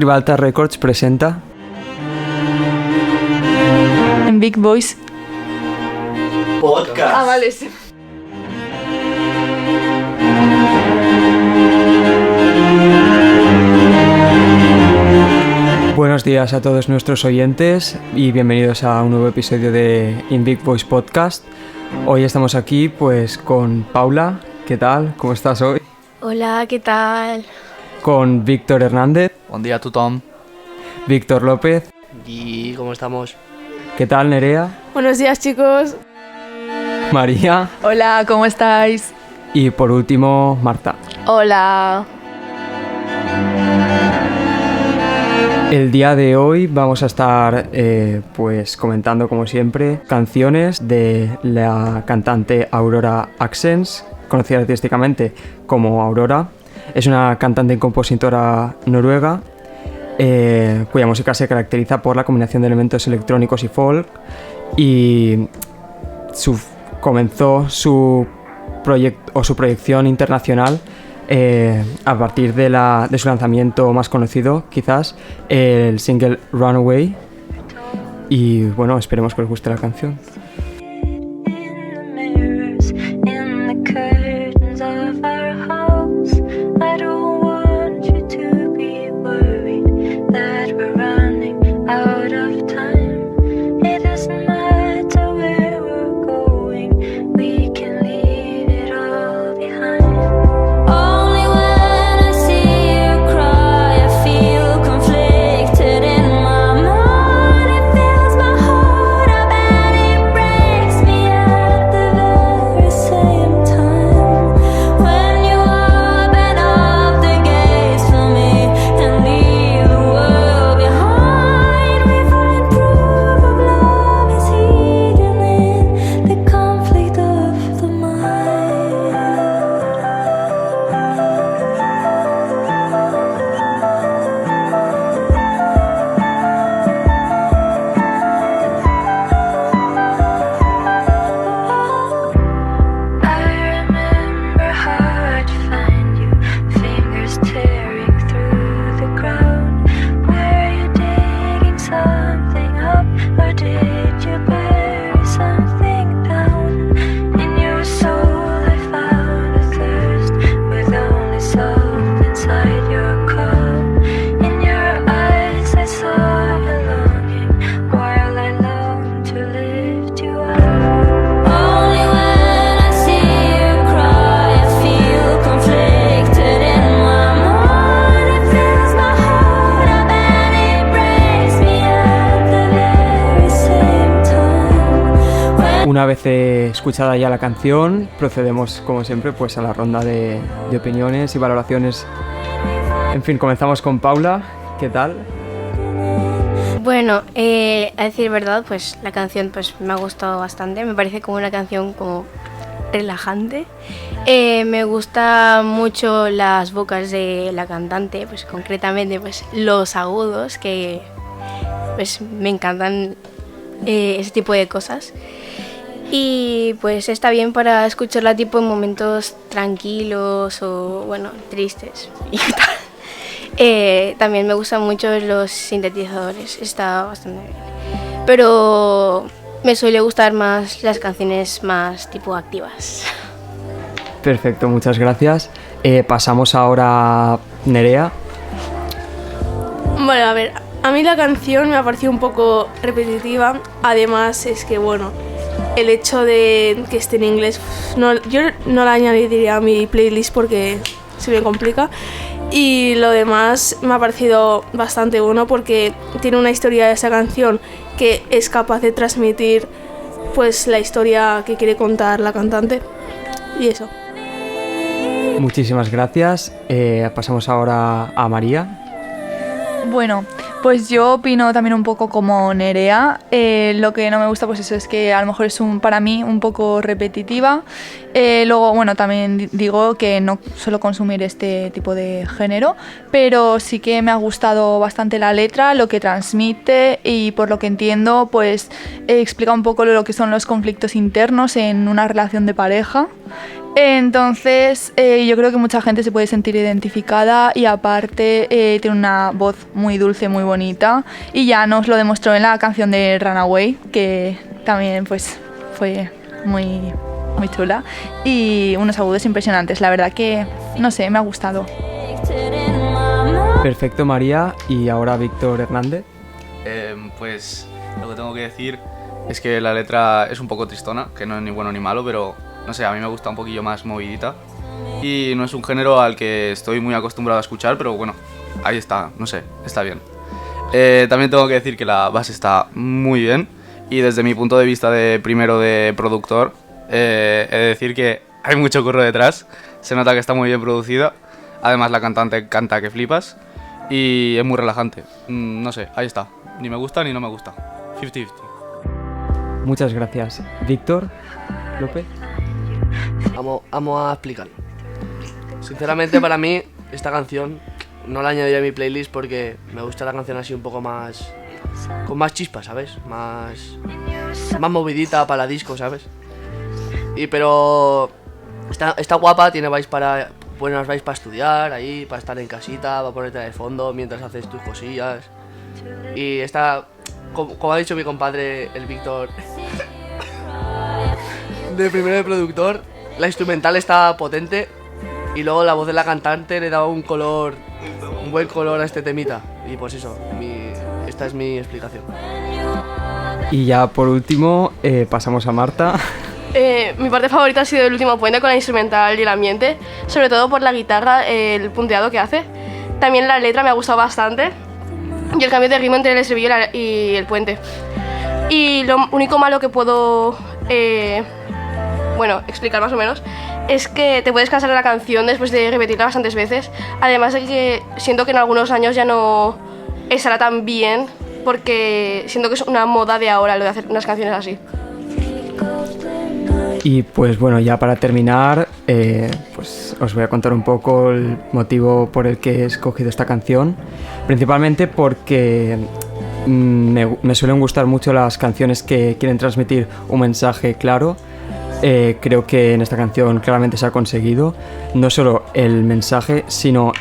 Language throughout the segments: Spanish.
Ribalta Records presenta En Big Voice Podcast. Ah, vale, sí. Buenos días a todos nuestros oyentes y bienvenidos a un nuevo episodio de In Big Voice Podcast. Hoy estamos aquí pues con Paula. ¿Qué tal? ¿Cómo estás hoy? Hola, ¿qué tal? Con Víctor Hernández. Bon dia a tothom. Víctor López. I com estamos? ¿Qué tal, Nerea? Buenos días, chicos. María. Hola, ¿cómo estáis? Y por último, Marta. Hola. El día de hoy vamos a estar pues comentando como siempre canciones de la cantante Aurora Axens, conocida artísticamente como Aurora. Es una cantante y compositora noruega cuya música se caracteriza por la combinación de elementos electrónicos y folk, y comenzó su proyección internacional a partir de su lanzamiento más conocido, quizás el single Runaway. Y bueno, esperemos que os guste la canción. Una vez escuchada ya la canción, procedemos como siempre pues a la ronda de opiniones y valoraciones. En fin, comenzamos con Paula. ¿Qué tal? Bueno, a decir verdad, pues la canción pues me ha gustado bastante. Me parece como una canción como relajante. Me gustan mucho las vocals de la cantante, pues concretamente pues los agudos, que pues me encantan ese tipo de cosas. Y pues está bien para escucharla tipo en momentos tranquilos o bueno, tristes y tal. También me gustan mucho los sintetizadores, está bastante bien. Pero me suele gustar más las canciones más tipo activas. Perfecto, muchas gracias. Pasamos ahora a Nerea. Bueno, a ver, a mí la canción me ha parecido un poco repetitiva. Además es que, bueno, el hecho de que esté en inglés, yo no la añadiría a mi playlist porque se me complica. Y lo demás me ha parecido bastante bueno porque tiene una historia de esa canción que es capaz de transmitir pues la historia que quiere contar la cantante. Y eso. Muchísimas gracias. Pasamos ahora a María. Bueno, pues yo opino también un poco como Nerea. Lo que no me gusta pues eso es que a lo mejor es para mí un poco repetitiva. Luego, bueno, también digo que no suelo consumir este tipo de género, pero sí que me ha gustado bastante la letra, lo que transmite, y por lo que entiendo pues explica un poco lo que son los conflictos internos en una relación de pareja. Entonces, yo creo que mucha gente se puede sentir identificada y aparte tiene una voz muy dulce, muy bonita y ya nos lo demostró en la canción de Runaway, que también pues fue muy chula y unos agudos impresionantes. La verdad que, no sé, me ha gustado. Perfecto, María. Y ahora Víctor Hernández. Pues lo que tengo que decir es que la letra es un poco tristona, que no es ni bueno ni malo, pero no sé, a mí me gusta un poquillo más movidita. Y no es un género al que estoy muy acostumbrado a escuchar, pero bueno, ahí está, no sé, está bien. También tengo que decir que la base está muy bien y desde mi punto de vista de primero de productor, he de decir que hay mucho curro detrás, se nota que está muy bien producida, además la cantante canta que flipas y es muy relajante, no sé, ahí está, ni me gusta ni no me gusta, 50-50. Muchas gracias. Víctor López. Vamos a explicar. Sinceramente, para mí, esta canción no la añadiría a mi playlist porque me gusta la canción así un poco más... con más chispa, ¿sabes? Más movidita para la disco, ¿sabes? Pero está guapa, tiene buenas vibes para estudiar, ahí, para estar en casita, para ponerte de fondo mientras haces tus cosillas. Y está, como ha dicho mi compadre, el Víctor, de primero de productor, la instrumental está potente y luego la voz de la cantante le da un buen color a este temita. Y pues eso, esta es mi explicación. Y ya por último pasamos a Marta. Mi parte favorita ha sido el último puente con la instrumental y el ambiente, sobre todo por la guitarra, el punteado que hace. También la letra me ha gustado bastante y el cambio de ritmo entre el estribillo y el puente. Y lo único malo que puedo explicar más o menos es que te puedes cansar de la canción después de repetirla bastantes veces, además de que siento que en algunos años ya no estará tan bien porque siento que es una moda de ahora lo de hacer unas canciones así. Y pues bueno, ya para terminar, pues os voy a contar un poco el motivo por el que he escogido esta canción. Principalmente porque me suelen gustar mucho las canciones que quieren transmitir un mensaje claro. Creo que en esta canción claramente se ha conseguido no solo el mensaje, sino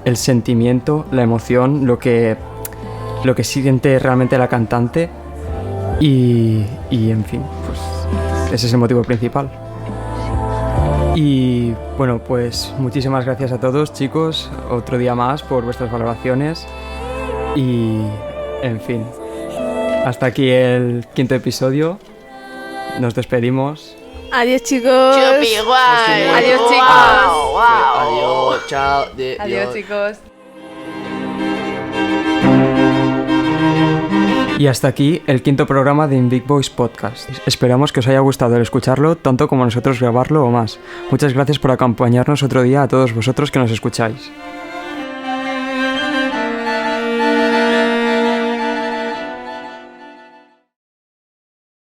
el sentimiento, la emoción, lo que siente realmente la cantante. Y en fin, pues ese es el motivo principal. Y bueno, pues muchísimas gracias a todos, chicos, otro día más por vuestras valoraciones. Y en fin, hasta aquí el 5º episodio. Nos despedimos. Adiós, chicos. Chupi, guay. Adiós, chicos. Adiós, chao. Adiós, chicos. Y hasta aquí el 5º programa de In Big Boys Podcast. Esperamos que os haya gustado el escucharlo tanto como nosotros grabarlo o más. Muchas gracias por acompañarnos otro día a todos vosotros que nos escucháis.